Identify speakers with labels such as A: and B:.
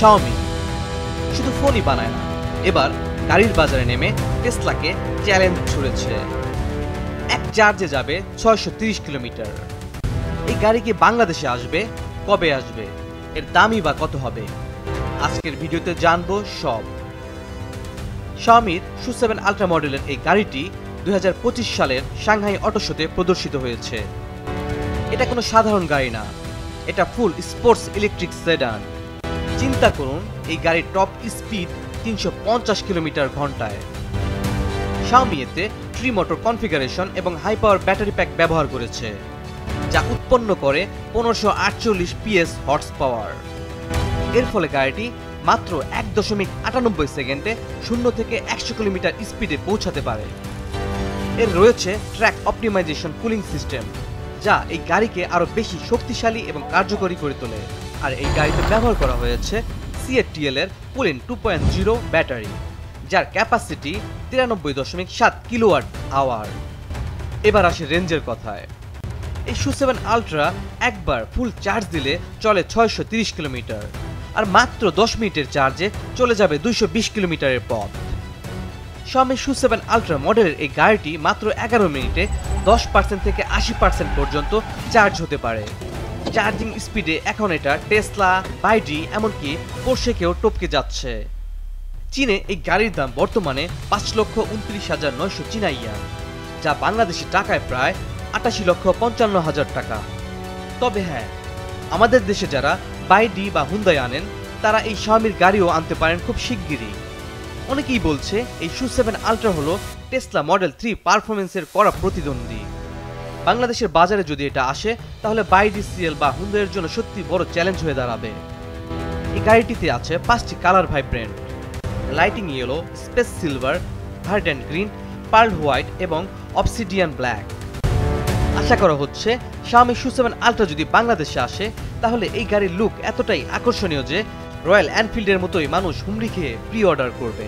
A: Xiaomi শুধু ফোনই বানায় না, এবার গাড়ির বাজারে নেমে টেসলাকে চ্যালেঞ্জ ছুড়েছে। এক চার্জে যাবে 630 কিলোমিটার। এই গাড়ি কি বাংলাদেশে আসবে? কবে আসবে? এর দামই বা কত হবে? আজকের ভিডিওতে জানবো সব। শাওমির SU7 আলট্রা মডেলের এই গাড়িটি 2025 সালের সাংহাই অটো শোতে প্রদর্শিত হয়েছে। এটা কোনো সাধারণ গাড়ি না, এটা ফুল স্পোর্টস ইলেকট্রিক সেডান। চিন্তা করুন, এই গাড়ির টপ স্পিড 350 কিলোমিটার ঘন্টায়। শাওমি এতে ট্রি মোটর কনফিগারেশন এবং হাই পাওয়ার ব্যাটারি প্যাক ব্যবহার করেছে, যা উৎপন্ন করে 1548 PS হর্স পাওয়ার। এর ফলে গাড়িটি মাত্র 1.98 সেকেন্ডে 0 থেকে 100 কিলোমিটার স্পিডে পৌঁছাতে পারে। এর রয়েছে ট্র্যাক অপটিমাইজেশন কুলিং সিস্টেম, যা এই গাড়িকে আরো বেশি শক্তিশালী এবং কার্যকরী করে তোলে। আর এই গাড়িতে ব্যবহার করা হয়েছে CATL এর পুলিন 2.0 ব্যাটারি, যার ক্যাপাসিটি 93.7 কিলোওয়াট আওয়ার। এবার আসে রেঞ্জের কথায়। এই SU7 আলট্রা একবার ফুল চার্জ দিলে চলে 630 কিলোমিটার, আর মাত্র 10 মিনিটের চার্জে চলে যাবে 220 কিলোমিটারের পথ। শাওমি SU7 আলট্রা মডেলের এই গাড়িটি মাত্র 11 মিনিটে 10% থেকে 80% পর্যন্ত চার্জ হতে পারে। চার্জিং স্পিডে এখন এটা টেসলা, বাইডি এমনকি পোর্শেকেও টপকে যাচ্ছে। চীনে এই গাড়ির দাম বর্তমানে 5,29,900 চীনা ইয়ান, যা বাংলাদেশি টাকায় প্রায় 88,55,000 টাকা। তবে হ্যাঁ, আমাদের দেশে যারা বাইডি বা হুন্দাই আনেন, তারা এই শাওমির গাড়িও আনতে পারেন খুব শিগগিরই। অনেকেই বলছে এই SU7 আলট্রা হলো টেসলা মডেল 3 পারফরমেন্সের কড়া প্রতিদ্বন্দ্বী। বাংলাদেশের বাজারে যদি এটা আসে, তাহলে বাইডি, সিএল বা হুন্দাইয়ের জন্য সত্যি বড় চ্যালেঞ্জ হয়ে দাঁড়াবে। এই গাড়িটিতে আছে 5টি colour vibrant: lighting yellow, space silver, verdant green, pearl white এবং অবসিডিয়ান ব্ল্যাক। আশা করা হচ্ছে শাওমি SU7 আলট্রা যদি বাংলাদেশে আসে, তাহলে এই গাড়ির লুক এতটাই আকর্ষণীয় যে রয়্যাল এনফিল্ডের মতোই মানুষ হুমড়ি খেয়ে প্রি অর্ডার করবে।